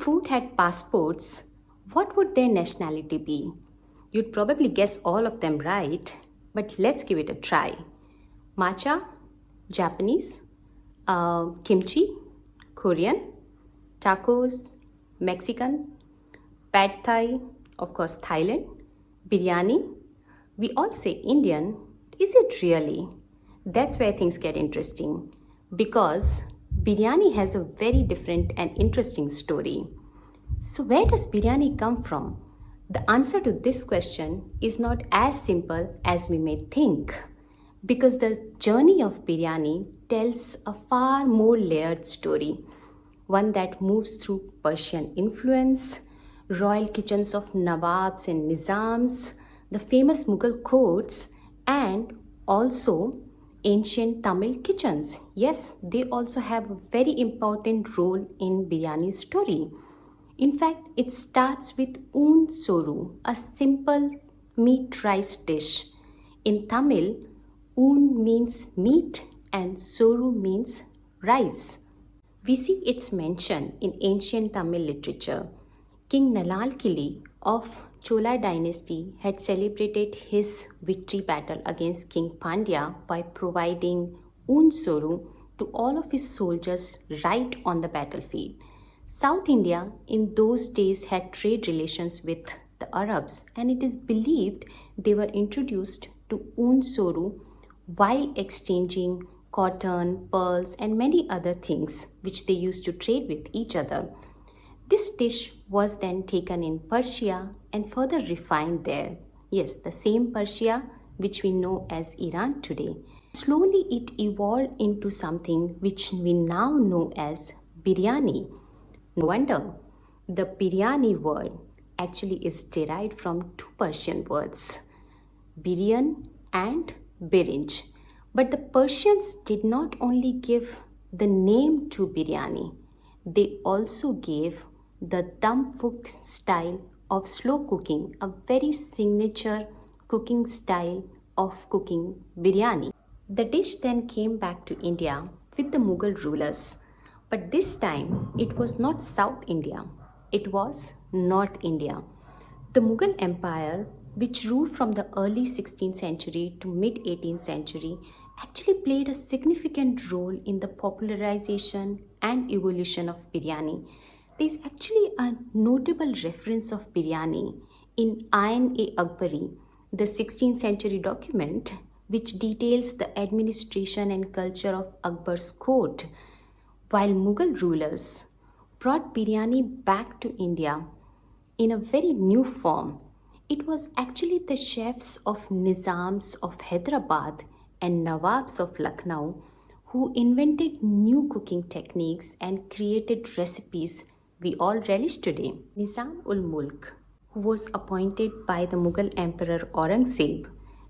food had passports, what would their nationality be? You'd probably guess all of them right, but let's give it a try. Matcha, Japanese, kimchi, Korean, tacos, Mexican, pad thai, of course, Thailand, biryani. We all say Indian. Is it really? That's where things get interesting because biryani has a very different and interesting story. So, where does biryani come from? The answer to this question is not as simple as we may think because the journey of biryani tells a far more layered story, one that moves through Persian influence, royal kitchens of Nawabs and Nizams, the famous Mughal courts, and also ancient Tamil kitchens. Yes, they also have a very important role in biryani's story. In fact, it starts with un soru, a simple meat rice dish. In Tamil, un means meat and soru means rice. We see its mention in ancient Tamil literature. King Nalalkili of Chola dynasty had celebrated his victory battle against King Pandya by providing unsoru to all of his soldiers right on the battlefield. South India in those days had trade relations with the Arabs, and it is believed they were introduced to unsoru while exchanging cotton, pearls, and many other things which they used to trade with each other. This dish was then taken in Persia and further refined there. Yes, the same Persia which we know as Iran today. Slowly it evolved into something which we now know as biryani. No wonder the biryani word actually is derived from two Persian words, biryan and birinj. But the Persians did not only give the name to biryani, they also gave the dum cook style of slow cooking, a very signature cooking style of cooking biryani. The dish then came back to India with the Mughal rulers, but this time it was not South India, it was North India. The Mughal Empire, which ruled from the early 16th century to mid 18th century, actually played a significant role in the popularization and evolution of biryani. There is actually a notable reference of biryani in Ain-e-Akbari, the 16th century document which details the administration and culture of Akbar's court. While Mughal rulers brought biryani back to India in a very new form, it was actually the chefs of Nizams of Hyderabad and Nawabs of Lucknow who invented new cooking techniques and created recipes we all relish today. Nizam ul Mulk, who was appointed by the Mughal Emperor Aurangzeb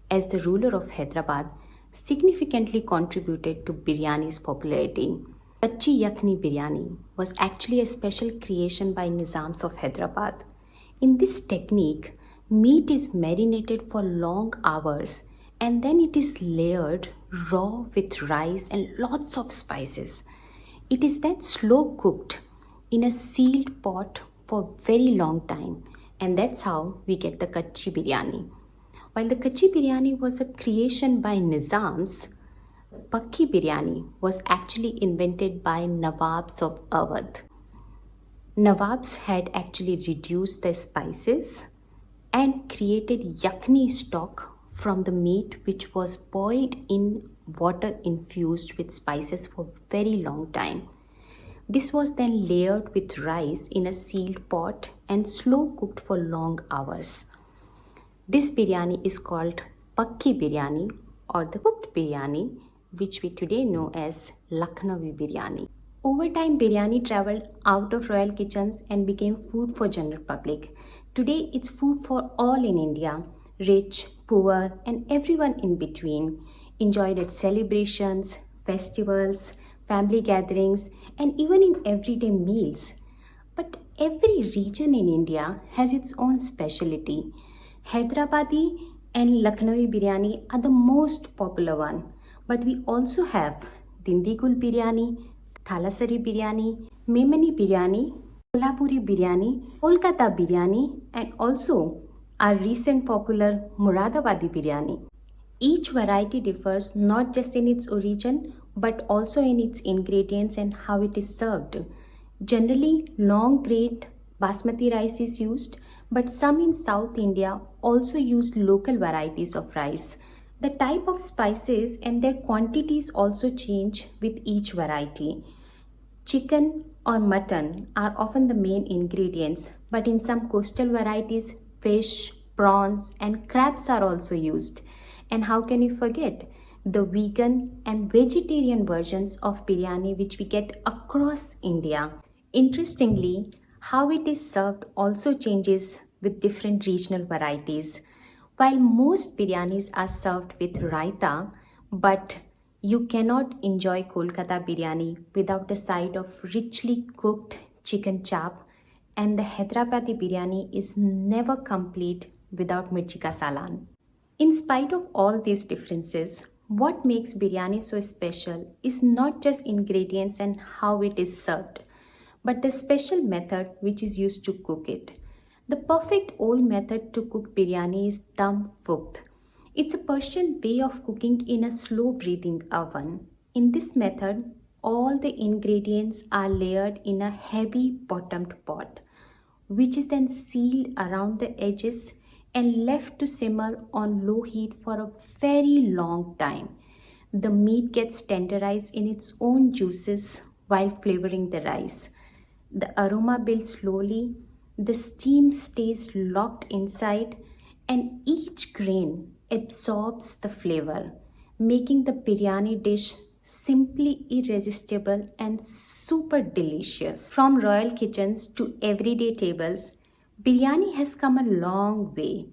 as the ruler of Hyderabad, significantly contributed to biryani's popularity. Kachi Yakhni biryani was actually a special creation by Nizams of Hyderabad. In this technique, meat is marinated for long hours and then it is layered raw with rice and lots of spices. It is then slow cooked in a sealed pot for very long time, and that's how we get the kachi biryani. While the kachi biryani was a creation by Nizams, pakki biryani was actually invented by Nawabs of Awadh. Nawabs had actually reduced the spices and created yakhni stock from the meat which was boiled in water infused with spices for very long time. This was then layered with rice in a sealed pot and slow cooked for long hours. This biryani is called pakki biryani or the cooked biryani, which we today know as Lucknowi biryani. Over time, biryani traveled out of royal kitchens and became food for general public. Today, it's food for all in India, rich, poor, and everyone in between, enjoyed at celebrations, festivals, family gatherings, and even in everyday meals. But every region in India has its own specialty. Hyderabadi and Lucknowi biryani are the most popular one, but we also have Dindigul biryani, Thalasari biryani, Memani biryani, Kolhapuri biryani, Kolkata biryani, and also our recent popular Muradabadi biryani. Each variety differs not just in its origin but also in its ingredients and how it is served. Generally, long grained basmati rice is used, but some in South India also use local varieties of rice. The type of spices and their quantities also change with each variety. Chicken or mutton are often the main ingredients, but in some coastal varieties, fish, prawns, and crabs are also used. And how can you forget the vegan and vegetarian versions of biryani which we get across India? Interestingly, how it is served also changes with different regional varieties. While most biryanis are served with raita, but you cannot enjoy Kolkata biryani without a side of richly cooked chicken chop, and the Hyderabadi biryani is never complete without mirchi ka salan. In spite of all these differences, what makes biryani so special is not just ingredients and how it is served, but the special method which is used to cook it. The perfect old method to cook biryani is dum fukt. It's a Persian way of cooking in a slow breathing oven. In this method, all the ingredients are layered in a heavy bottomed pot, which is then sealed around the edges and left to simmer on low heat for a very long time. The meat gets tenderized in its own juices while flavoring the rice. The aroma builds slowly, the steam stays locked inside, and each grain absorbs the flavor, making the biryani dish simply irresistible and super delicious. From royal kitchens to everyday tables, biryani has come a long way.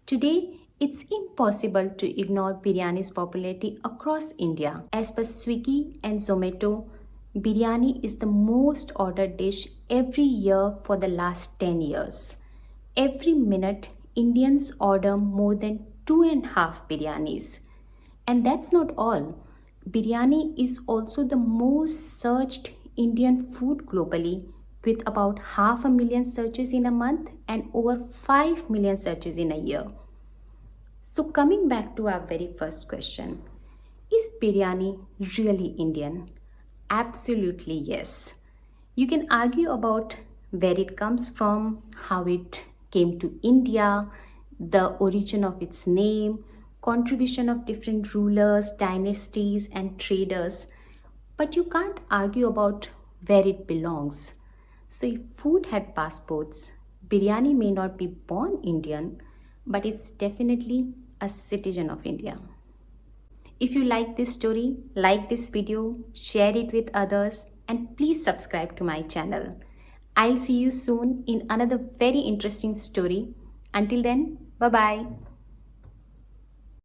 Today, it's impossible to ignore biryani's popularity across India. As per Swiggy and Zomato, biryani is the most ordered dish every year for the last 10 years. Every minute, Indians order more than 2.5 biryanis. And that's not all. Biryani is also the most searched Indian food globally, with about 500,000 searches in a month and over 5 million searches in a year. So, coming back to our very first question, is biryani really Indian? Absolutely yes. You can argue about where it comes from, how it came to India, the origin of its name, contribution of different rulers, dynasties, and traders, but you can't argue about where it belongs. So, if food had passports, biryani may not be born Indian, but it's definitely a citizen of India. If you like this story, like this video, share it with others, and please subscribe to my channel. I'll see you soon in another very interesting story. Until then, bye bye.